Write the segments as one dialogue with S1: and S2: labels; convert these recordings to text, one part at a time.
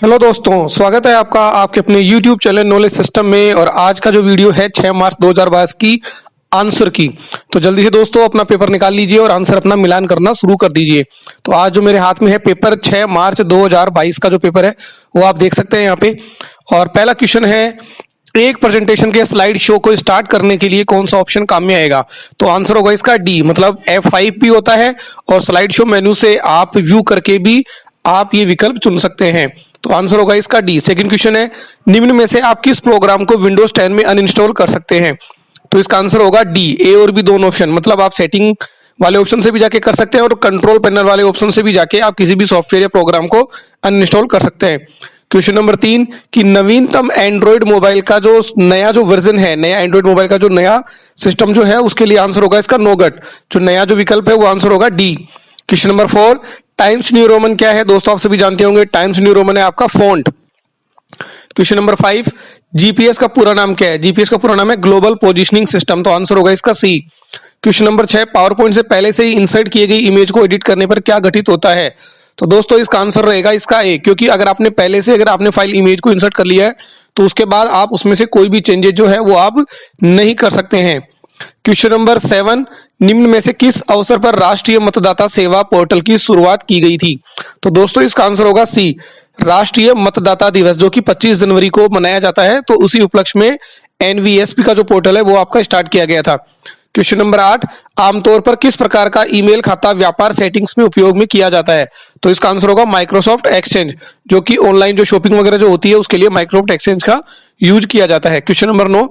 S1: Hello दोस्तों, स्वागत है आपका आपके अपने YouTube चैनल नॉलेज सिस्टम में। और आज का जो वीडियो है 6 मार्च 2022 की आंसर की। तो जल्दी से दोस्तों अपना पेपर निकाल लीजिए और आंसर अपना मिलान करना शुरू कर दीजिए। तो आज जो मेरे हाथ में है पेपर 6 मार्च 2022 का जो पेपर है वो आप देख सकते हैं यहाँ पे। और पहला क्वेश्चन है, एक प्रेजेंटेशन के स्लाइड शो को स्टार्ट करने के लिए कौन सा ऑप्शन काम में आएगा। तो आंसर होगा इसका डी, मतलब F5P होता है। और स्लाइड शो मेनू से आप व्यू करके भी आप ये विकल्प चुन सकते हैं। तो आंसर होगा इसका डी। सेकंड क्वेश्चन है, निम्न में से आप किस प्रोग्राम को विंडोज 10 में अनइंस्टॉल कर सकते हैं। तो इसका आंसर होगा डी, ए और बी दोनों ऑप्शन। मतलब आप सेटिंग वाले ऑप्शन से भी जाके कर सकते हैं और कंट्रोल पैनल वाले ऑप्शन से भी जाके आप किसी भी सॉफ्टवेयर या प्रोग्राम को अनइंस्टॉल कर सकते हैं। क्वेश्चन नंबर 3 कि नवीनतम एंड्रॉइड मोबाइल का जो नया वर्जन है, नया एंड्रॉइड मोबाइल का जो नया सिस्टम जो है उसके लिए आंसर होगा इसका नोगट। जो नया जो विकल्प है वो आंसर होगा D. Question number 4, times new Roman क्या है। दोस्तों आप सभी जानते होंगे टाइम्स न्यू रोमन है आपका फॉन्ट। क्वेश्चन नंबर 5, जीपीएस का पूरा नाम क्या है। जीपीएस का पूरा नाम है ग्लोबल पोजिशनिंग सिस्टम। तो आंसर होगा इसका C. Question number 6, power point से पहले से ही इंसर्ट किए गई इमेज को एडिट करने पर क्या घटित होता है। तो दोस्तों इसका आंसर रहेगा इसका ए, क्योंकि अगर आपने पहले से अगर आपने फाइल इमेज को इंसर्ट कर लिया है तो उसके बाद आप उसमें से कोई भी चेंजेस जो है वो आप नहीं कर सकते हैं। क्वेश्चन नंबर 7, निम्न में से किस अवसर पर राष्ट्रीय मतदाता सेवा पोर्टल की शुरुआत की गई थी। तो दोस्तों इसका आंसर होगा सी, राष्ट्रीय मतदाता दिवस, जो कि 25 जनवरी को मनाया जाता है। तो उसी उपलक्ष्य में एनवीएसपी का जो पोर्टल है वो आपका स्टार्ट किया गया था। क्वेश्चन नंबर 8, आमतौर पर किस प्रकार का ईमेल खाता व्यापार सेटिंग्स में उपयोग में किया जाता है। तो इसका आंसर होगा माइक्रोसॉफ्ट एक्सचेंज, जो कि ऑनलाइन जो शॉपिंग वगैरह जो होती है उसके लिए माइक्रोसॉफ्ट एक्सचेंज का यूज किया जाता है। क्वेश्चन नंबर 9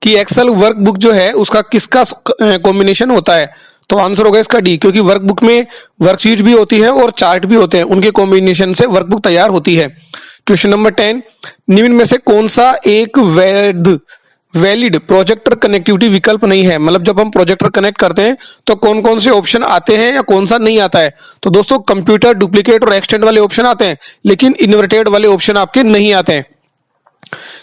S1: कि एक्सेल वर्कबुक जो है उसका किसका कॉम्बिनेशन होता है। तो आंसर होगा इसका डी, क्योंकि वर्कबुक में वर्कशीट भी होती है और चार्ट भी होते हैं, उनके कॉम्बिनेशन से वर्कबुक तैयार होती है। क्वेश्चन नंबर 10, निम्न में से कौन सा एक वैलिड प्रोजेक्टर कनेक्टिविटी विकल्प नहीं है। मतलब जब हम प्रोजेक्टर कनेक्ट करते हैं तो कौन कौन से ऑप्शन आते हैं या कौन सा नहीं आता है। तो दोस्तों कंप्यूटर डुप्लीकेट और एक्सटेंड वाले ऑप्शन आते हैं, लेकिन इन्वर्टेड वाले ऑप्शन आपके नहीं आते हैं।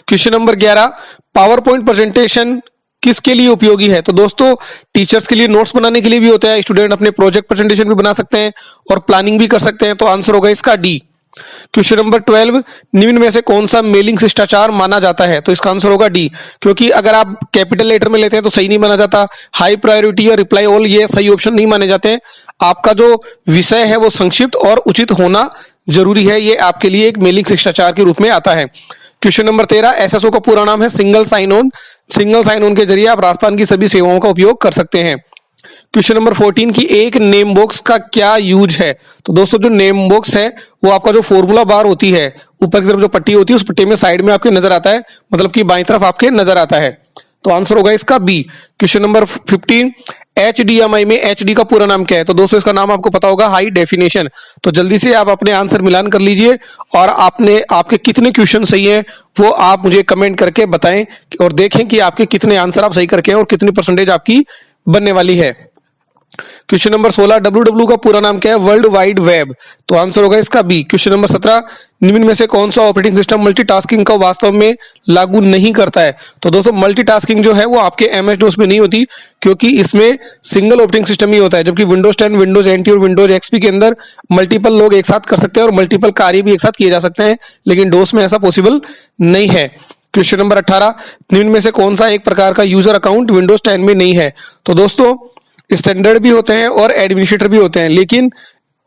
S1: Question number 11, power point presentation किसके लिए उपयोगी है। तो दोस्तों टीचर्स के लिए नोट्स बनाने के लिए भी होता है, स्टूडेंट अपने प्रोजेक्ट प्रेजेंटेशन भी बना सकते हैं और प्लानिंग भी कर सकते हैं। तो आंसर होगा इसका डी। क्वेश्चन नंबर 12, निम्न में से कौन सा मेलिंग शिष्टाचार माना जाता है। तो इसका आंसर होगा डी, क्योंकि अगर आप कैपिटल लेटर में लेते हैं तो सही नहीं माना जाता। हाई प्रायोरिटी और रिप्लाई ऑल ये सही ऑप्शन नहीं माने जाते हैं। आपका जो विषय है वो संक्षिप्त और उचित होना जरूरी है, ये आपके लिए एक मेलिंग शिष्टाचार के रूप में आता है। क्वेश्चन नंबर 13, एसएसओ का पूरा नाम है single sign on. Single sign on के जरिए आप राजस्थान की सभी सेवाओं का उपयोग कर सकते हैं। क्वेश्चन नंबर 14 की एक नेम बॉक्स का क्या यूज है। तो दोस्तों जो नेम बॉक्स है वो आपका जो फॉर्मूला बार होती है ऊपर की तरफ जो पट्टी होती है उस पट्टी में साइड में आपके नजर आता है, मतलब कि बाईं तरफ आपके नजर आता है। तो आंसर होगा इसका बी। क्वेश्चन नंबर 15, HDMI में HD का पूरा नाम क्या है। तो दोस्तों इसका नाम आपको पता होगा हाई डेफिनेशन। तो जल्दी से आप अपने आंसर मिलान कर लीजिए और आपके कितने क्वेश्चन सही हैं वो आप मुझे कमेंट करके बताएं और देखें कि आपके कितने आंसर आप सही करके हैं और कितनी परसेंटेज आपकी बनने वाली है। क्वेश्चन नंबर 16, WWW का पूरा नाम क्या है। World wide web. तो आंसर होगा इसका बी। क्वेश्चन नंबर 17, निम्न में से कौन सा ऑपरेटिंग सिस्टम मल्टीटास्किंग का वास्तव में लागू नहीं करता है। तो दोस्तों मल्टीटास्किंग जो है वो आपके MS DOS में नहीं होती, क्योंकि इसमें सिंगल ऑपरेटिंग सिस्टम ही होता है, जबकि विंडोज 10, विंडोज NT और विंडोज XP के अंदर मल्टीपल लोग एक साथ कर सकते हैं और मल्टीपल कार्य भी एक साथ किए जा सकते हैं, लेकिन डोस में ऐसा पॉसिबल नहीं है। क्वेश्चन नंबर 18, निम्न में से कौन सा एक प्रकार का यूजर अकाउंट विंडोज 10 में नहीं है। तो दोस्तों स्टैंडर्ड भी होते हैं और एडमिनिस्ट्रेटर भी होते हैं, लेकिन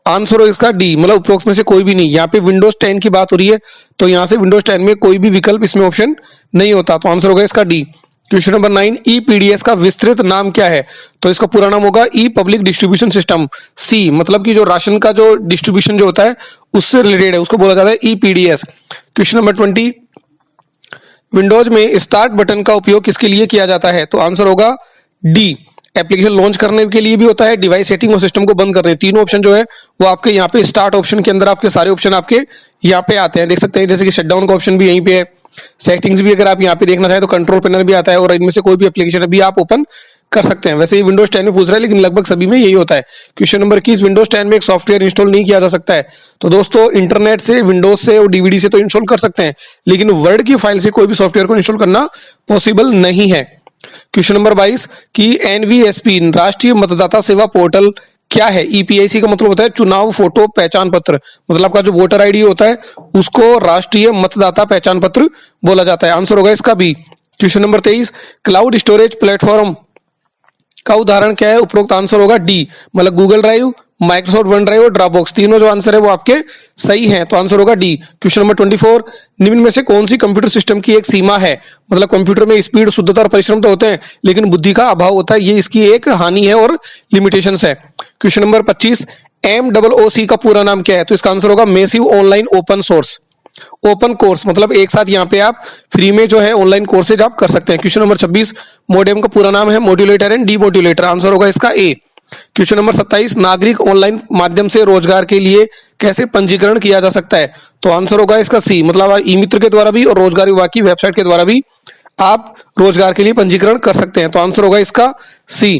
S1: आंसर हो इसका डी, मतलब उपरोक्त में से कोई भी नहीं। यहाँ पे विंडोज 10 की बात हो रही है तो यहाँ से विंडोज 10 में कोई भी विकल्प इसमें ऑप्शन नहीं होता। तो आंसर होगा इसका डी। क्वेश्चन नंबर 9, EPDS का विस्तृत नाम क्या है। तो इसका पूरा नाम होगा ई पब्लिक डिस्ट्रीब्यूशन सिस्टम। सी, मतलब कि जो राशन का जो डिस्ट्रीब्यूशन जो होता है उससे रिलेटेड है, उसको बोला जाता है EPDS। क्वेश्चन नंबर 20, विंडोज में स्टार्ट बटन का उपयोग किसके लिए किया जाता है। तो आंसर होगा डी, एप्लीकेशन लॉन्च करने के लिए भी होता है, डिवाइस सेटिंग और सिस्टम को बंद करने। तीनों ऑप्शन जो है वो आपके यहाँ पे स्टार्ट ऑप्शन के अंदर आपके सारे ऑप्शन आपके यहाँ पे आते हैं, देख सकते हैं। जैसे कि शटडाउन का ऑप्शन भी यहीं पे है, सेटिंग्स भी अगर आप यहाँ पे देखना चाहें तो कंट्रोल पैनल भी आता है और इनमें से कोई भी एप्लीकेशन भी आप ओपन कर सकते हैं। वैसे ये विंडोज 10 में पूछ रहा है, लेकिन लगभग सभी में यही होता है। क्वेश्चन नंबर 21, विंडोज 10 में एक सॉफ्टवेयर इंस्टॉल नहीं किया जा सकता है। तो दोस्तों इंटरनेट से, विंडोज से और DVD से तो इंस्टॉल कर सकते हैं, लेकिन वर्ड की फाइल से कोई भी सॉफ्टवेयर को इंस्टॉल करना पॉसिबल नहीं है। क्वेश्चन नंबर 22 कि NVSP राष्ट्रीय मतदाता सेवा पोर्टल क्या है? ईपीआईसी का मतलब होता है चुनाव फोटो पहचान पत्र, मतलब आपका जो वोटर आईडी होता है उसको राष्ट्रीय मतदाता पहचान पत्र बोला जाता है। आंसर होगा इसका B. Question number 23, cloud storage platform का उदाहरण क्या है? उपरोक्त आंसर होगा डी, मतलब Google drive, Microsoft one drive और ड्रॉपबॉक्स, तीनों जो आंसर है वो आपके सही हैं, तो आंसर होगा डी। क्वेश्चन नंबर 24, निम्न में से कौन सी कंप्यूटर सिस्टम की एक सीमा है? मतलब कंप्यूटर में स्पीड, शुद्धता और परिश्रम तो होते हैं लेकिन बुद्धि का अभाव होता है, ये इसकी एक हानि है और लिमिटेशंस है। क्वेश्चन नंबर 25, MOOC का पूरा नाम क्या है? तो इसका आंसर होगा massive online open source, open course, मतलब एक साथ यहाँ पे आप फ्री में जो है ऑनलाइन कोर्सेज आप कर सकते हैं। क्वेश्चन नंबर 26, मोडेम का पूरा नाम है मॉड्यूलेटर एंड डीमॉड्यूलेटर, आंसर होगा इसका ए। क्वेश्चन नंबर 27, नागरिक ऑनलाइन माध्यम से रोजगार के लिए कैसे पंजीकरण किया जा सकता है? तो आंसर होगा इसका सी, मतलब ई मित्र के द्वारा भी और रोजगार विभाग की वेबसाइट के द्वारा भी आप रोजगार के लिए पंजीकरण कर सकते हैं, तो आंसर होगा इसका C.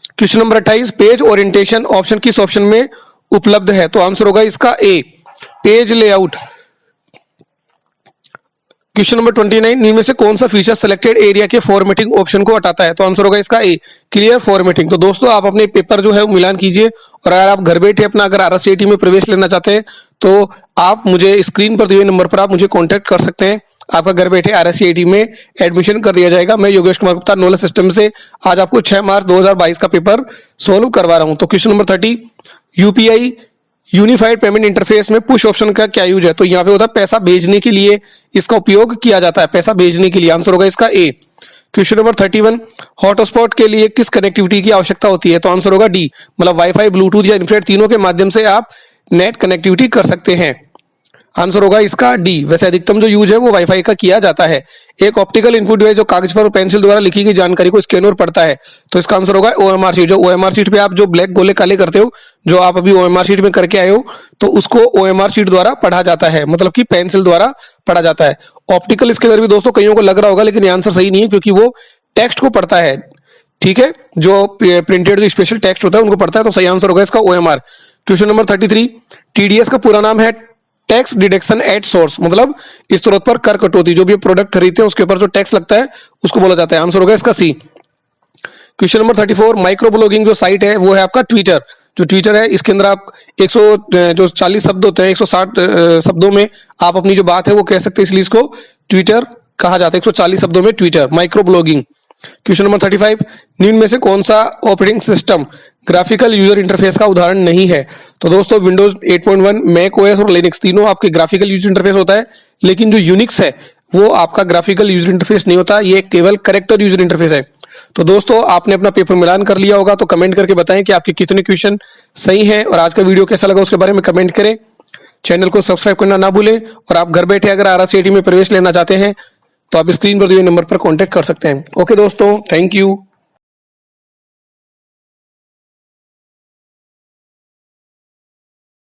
S1: Question number 28, page orientation option किस ऑप्शन में उपलब्ध है? तो आंसर होगा इसका A, page layout. Question number 29, निम्न में से कौन सा फीचर सिलेक्टेड एरिया के फॉर्मेटिंग ऑप्शन को हटाता है? तो आंसर होगा इसका ए, क्लियर फॉर्मेटिंग। तो दोस्तों आप अपने पेपर जो है मिलान कीजिए और अगर आप घर बैठे अपना अगर RSCET में प्रवेश लेना चाहते हैं तो आप मुझे स्क्रीन पर दिए नंबर पर आप मुझे कॉन्टेक्ट कर सकते हैं, आपका घर बैठे RSCET में एडमिशन कर दिया जाएगा। मैं योगेश कुमार गुप्ता नॉलेज सिस्टम से आज आपको 6 मार्च 2022 का पेपर सोल्व करवा रहा हूं। तो question number 30, UPI unified payment interface में पुश ऑप्शन का क्या यूज है? तो यहाँ पे होता है पैसा भेजने के लिए इसका उपयोग किया जाता है, पैसा भेजने के लिए, आंसर होगा इसका ए। क्वेश्चन नंबर 31, हॉटस्पॉट के लिए किस कनेक्टिविटी की आवश्यकता होती है? तो आंसर होगा डी, मतलब वाईफाई, ब्लूटूथ या इंटरनेट तीनों के माध्यम से आप नेट कनेक्टिविटी कर सकते हैं, आंसर होगा इसका डी। वैसे अधिकतम जो यूज है वो वाईफाई का किया जाता है। एक ऑप्टिकल इनपुट डिवाइस जो कागज पर पेंसिल द्वारा लिखी गई जानकारी को स्कैन और पढ़ता है, तो इसका आंसर होगा OMR शीट। जो OMR शीट पे आप जो ब्लैक गोले काले करते हो, जो आप अभी OMR शीट में करके आए हो, तो उसको OMR शीट द्वारा पढ़ा जाता है, मतलब कि पेंसिल द्वारा पढ़ा जाता है। ऑप्टिकल स्कैनर भी दोस्तों कईयों को लग रहा होगा लेकिन ये आंसर सही नहीं है क्योंकि वो टेक्स्ट को पढ़ता है, ठीक है, जो प्रिंटेड जो स्पेशल टेक्स्ट होता है उनको पढ़ता है, तो सही आंसर होगा इसका OMR। क्वेश्चन नंबर 33, TDS का पूरा नाम है टैक्स डिडक्शन एट सोर्स, मतलब स्रोत पर कर कटौती, जो भी प्रोडक्ट खरीदते हैं उसके ऊपर जो टैक्स लगता है उसको बोला जाता है, आंसर होगा इसका C. Question number 34, micro blogging जो साइट है वो है आपका ट्विटर। जो ट्विटर है इसके अंदर आप 140 शब्द होते हैं, 160 शब्दों में आप अपनी जो बात है वो कह सकते हैं, इसलिए इसको ट्विटर कहा जाता है, 140 शब्दों में Twitter, micro blogging. Question number 35, निम्न में से कौन सा operating system graphical user interface का उदाहरण नहीं है? तो दोस्तों विंडोज 8.1, मैक ओएस और लिनक्स तीनों आपके ग्राफिकल यूजर इंटरफेस होता है, लेकिन जो यूनिक्स है वो आपका ग्राफिकल यूजर इंटरफेस नहीं होता, ये केवल कैरेक्टर यूजर इंटरफेस है। तो दोस्तों आपने अपना पेपर मिलान कर लिया होगा, तो कमेंट करके बताएं कि आपके कितने क्वेश्चन सही हैं और आज का वीडियो कैसा लगा उसके बारे में कमेंट करें। चैनल को सब्सक्राइब करना ना भूलें और आप घर बैठे अगर RSCET में प्रवेश लेना चाहते हैं तो आप स्क्रीन पर दिए नंबर पर कॉन्टेक्ट कर सकते हैं। ओके दोस्तों, थैंक यू।